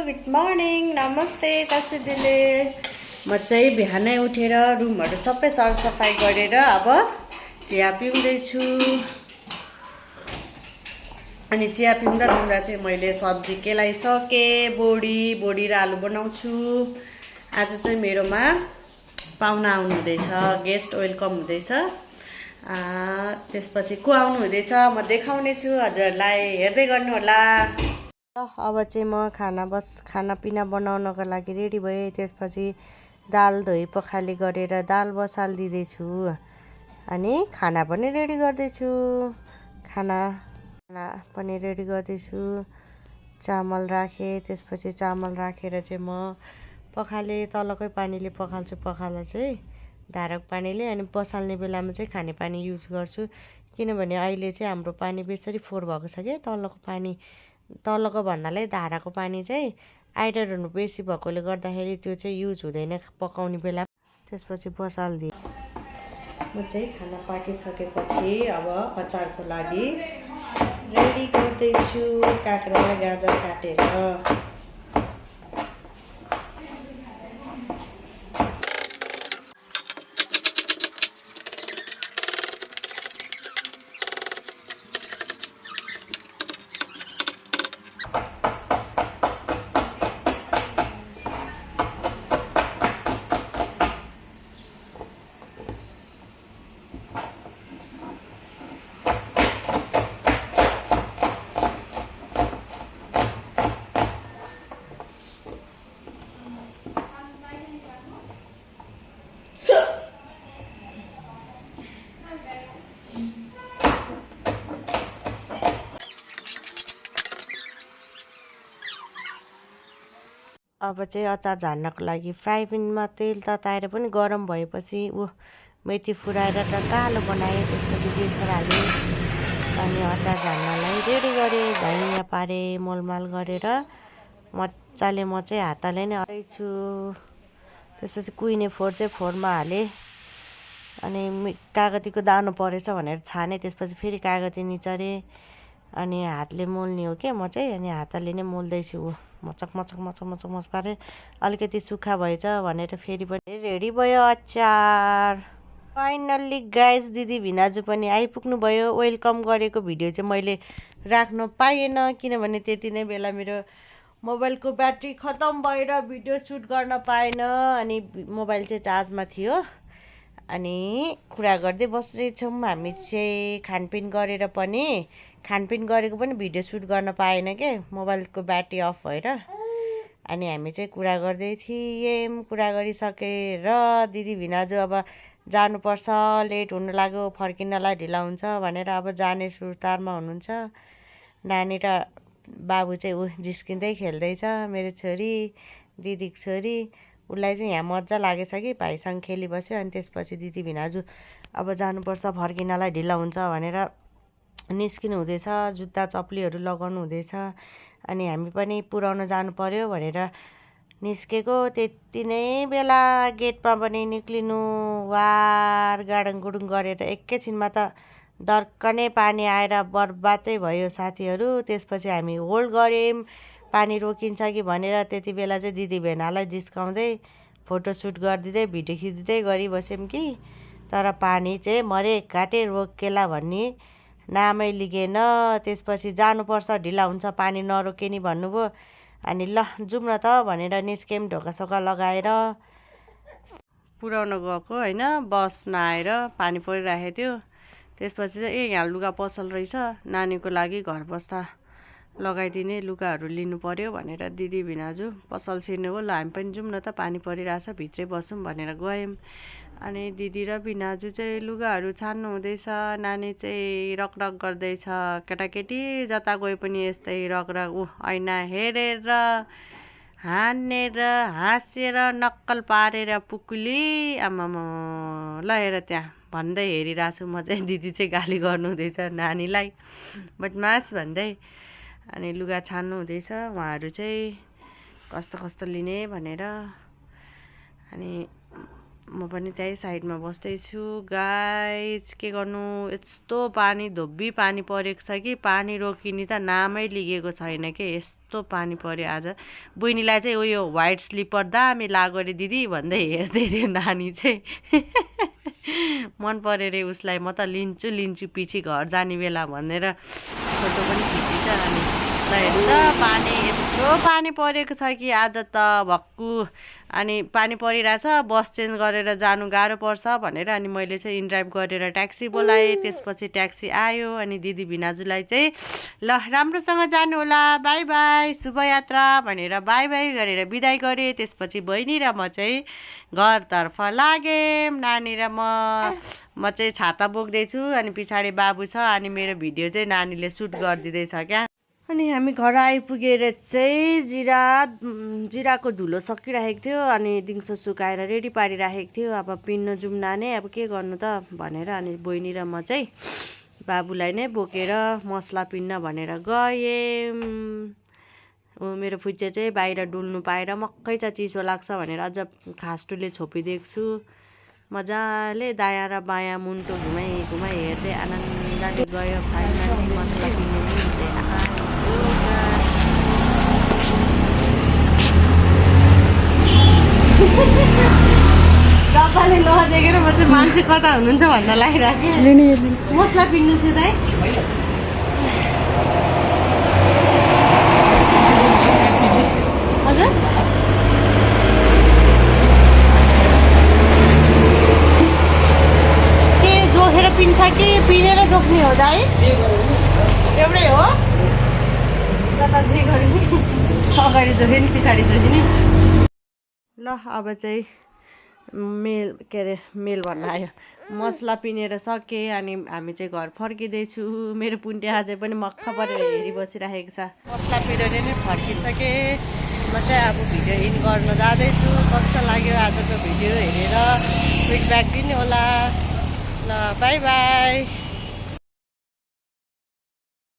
Good morning नमस्ते कसैले म चाहिँ बिहानै उठेर रुमहरू सबै सरसफाइ गरेर अब चिया पिउँदैछु। अनि चिया पिउँदा पिउँदा चाहिँ मैले सब्जी केलाइसकेँ। बोडी र आलु बनाउँछु। आज चाहिँ मेरोमा पाहुना आउनु हुँदैछ, गेस्ट वेलकम हुँदैछ। त्यसपछि को आउनु हुँदैछ म देखाउने छु, हजुरहरूलाई हेर्दै गर्नु होला। अब चाहिँ म खानापिना बनाउनको लागि रेडी भएँ। त्यसपछि दाल धोइ पखाली गरेर दाल बसालिदिँदैछु अनि खाना पनि रेडी गर्दैछु। खाना पनि रेडी गर्दैछु। चामल राखेँ, त्यसपछि चामल राखेर चाहिँ म पखाले तलकै पानीले पखाल्छु। पखाल्दा चाहिँ धाराको पानीले, अनि बसाल्ने बेलामा चाहिँ खाने पानी युज गर्छु। किनभने अहिले चाहिँ हाम्रो पानी बेसरी फोहोर भएको छ क्या। तलको भन्नाले धाराको पानी चाहिँ आइरनहरू बेसी भएकोले गर्दाखेरि त्यो चाहिँ युज हुँदैन पकाउने बेला। त्यसपछि बसालिदिएँ। म चाहिँ खाना पाकिसकेपछि अब अचारको लागि रेडी गर्दैछु। काँक्रा र गाजर काटेर अब चाहिँ अचार झार्नको लागि फ्राई प्यानमा तेल तताएर पनि गरम भएपछि मेथी फुराएर कालो बनाएँ। त्यसपछि बेसर हालेँ अनि अचार झार्नलाई रेडी गरेँ। धनियाँ पारेँ, मोलमाल गरेर मजाले म चाहिँ हातले नै हाल्दैछु। त्यसपछि कुहिने फोहोर चाहिँ फोहोरमा हालेँ अनि कागतीको दानो परेछ भनेर छानेँ। त्यसपछि फेरि कागती निचोरेँ अनि हातले मोल्ने हो क्या म चाहिँ, अनि हातले नै मोल्दैछु। मचक पारेँ। अलिकति सुक्खा भएछ भनेर फेरि पनि रेडी भयो अचार। फाइनल्ली गाइस दिदी भिनाजु पनि आइपुग्नु भयो। वेलकम गरेको भिडियो चाहिँ मैले राख्न पाएन किनभने त्यति नै बेला मेरो मोबाइलको ब्याट्री खतम भएर भिडियो सुट गर्न पाएन। अनि मोबाइल चाहिँ चार्जमा थियो अनि कुरा गर्दै बस्दैछौँ। हामी चाहिँ खानपिन गरेको पनि भिडियो सुट गर्न पाएन के, मोबाइलको ब्याट्री अफ भएर। अनि हामी चाहिँ कुरा गर्दै थियौँ। कुरा गरिसकेर दिदी भिनाजु अब जानुपर्छ, लेट हुनु लाग्यो, फर्किनलाई ढिला हुन्छ भनेर अब जाने सुर्तारमा हुनुहुन्छ। नानी र बाबु चाहिँ जिस्किँदै खेल्दैछ। मेरो छोरी, दिदीको छोरी, उसलाई चाहिँ यहाँ मजा लागेछ कि भाइसँग खेलिबस्यो। अनि त्यसपछि दिदी भिनाजु अब जानुपर्छ, फर्किनलाई ढिला हुन्छ भनेर निस्किनु हुँदैछ। जुत्ता चप्लीहरू लगाउनु हुँदैछ। अनि हामी पनि पुऱ्याउन जानु पर्यो भनेर निस्केको। त्यति नै बेला गेटमा पनि निक्लिनु वार गाडङगुडुङ गरेर एकैछिनमा त दर्कने पानी आएर बर्बादै भयो साथीहरू। त्यसपछि हामी होल्ड गऱ्यौँ पानी रोकिन्छ कि भनेर। त्यति बेला चाहिँ दिदी भेनालाई जिस्काउँदै फोटोसुट गरिदिँदै भिडियो खिचिदिँदै गरिबस्यौँ कि, तर पानी चाहिँ मरे घाटे रोकेला भन्ने नामै लिगेन। त्यसपछि जानुपर्छ, ढिला हुन्छ, पानी नरोके नि भन्नुभयो। अनि ल जाउँ न त भनेर निस्क्यौँ ढोकासोका लगाएर। पुऱ्याउन गएको होइन, बस नआएर पानी परिरहेको थियो। त्यसपछि चाहिँ यहाँ लुगा पसल रहेछ, नानीको लागि घर बस्दा लगाइदिने लुगाहरू लिनु पर्यो भनेर दिदी भिनाजु पसल छिर्नु हो। ल हामी पनि जाउँ न त, पानी परिरहेछ, भित्रै बसौँ भनेर गयौँ। अनि दिदी र भिनाजु चाहिँ लुगाहरू छान्नु हुँदैछ। नानी चाहिँ रकरक गर्दैछ। केटाकेटी जता गए पनि यस्तै रकरक, ऐना हेरेर हानेर हाँसेर नक्कल पारेर पुकुली आमामा ल हेर त्यहाँ भन्दै हेरिरहेको छु म चाहिँ। दिदी चाहिँ गाली गर्नु हुँदैछ नानीलाई बदमास भन्दै। अनि लुगा छान्नु हुँदैछ उहाँहरू चाहिँ, कस्तो लिने भनेर। अनि म पनि त्यही साइडमा बस्दैछु गाइज। के गर्नु, यस्तो पानी धोब्बी पानी परेको छ कि पानी रोकिने त नामै लिएको छैन के। यस्तो पानी पर्यो आज। बहिनीलाई चाहिँ उयो व्हाइट स्लिपर दामी लाग्यो अरे दिदी भन्दै हेर्दै थियो नानी चाहिँ। मन पऱ्यो अरे उसलाई। म त लिन्छु लिन्छु पछि घर जाने बेला भनेर फोटो पनि खिचिन्छ। अनि ल हेर्नु त पानी यत्रो पानी परेको छ कि आज त भक्कु। अनि पानी परिरहेछ, बस चेन्ज गरेर जानु गाह्रो पर्छ भनेर अनि मैले चाहिँ इनड्राइभ गरेर ट्याक्सी बोलाएँ। त्यसपछि ट्याक्सी आयो अनि दिदी भिनाजुलाई चाहिँ ल राम्रोसँग जानु होला, बाई बाई, शुभयात्रा भनेर बाई बाई गरेर बिदाई गरेँ। त्यसपछि बहिनी र म चाहिँ घरतर्फ लागेँ। नानी र म चाहिँ छाता बोक्दैछु अनि पछाडि बाबु छ अनि मेरो भिडियो चाहिँ नानीले सुट गरिदिँदैछ क्या। अनि हामी घर आइपुगेर चाहिँ जिराको धुलो सकिरहेको थियो अनि दिउँसो सुकाएर रेडी पारिराखेको थियो। अब पिन्न जाउँ नानी, अब के गर्नु त भनेर अनि बहिनी र म चाहिँ बाबुलाई नै बोकेर मसला पिन्न भनेर गएँ। मेरो फुच्चे चाहिँ बाहिर डुल्नु पाएर मक्कै त चिसो लाग्छ भनेर अझ खास्टुले छोपिदिएको छु। मजाले दायाँ र बायाँ मुन्टो घुमाइ घुमाइ हेर्दै आनन्दले गयो। फाइनली मसला पिन्ने दिन चाहिँ डब्बाले नदेखेर म चाहिँ मान्छे कता हुनुहुन्छ भन्न लागिरहेको। मसला पिन्नु थियो दाइ। हजुर के जोखेर पिन्छ कि पिनेर जोख्ने हो दाइ? एउटै हो त जे गरे नि अगाडि जोखे नि पछाडि जोखे नि। ल अब चाहिँ मेल भन्न आयो, मसला पिनेर सकेँ अनि हामी चाहिँ घर फर्किँदैछु। मेरो पुन्टे अझै पनि मक्ख परेर हेरी बसिरहेको छ। मसला पिरेर नै फर्किसकेँ। म चाहिँ अब भिडियो इन गर्न जाँदैछु। कस्तो लाग्यो आजको भिडियो हेरेर फिडब्याक दिनु होला। ल बाई बाई।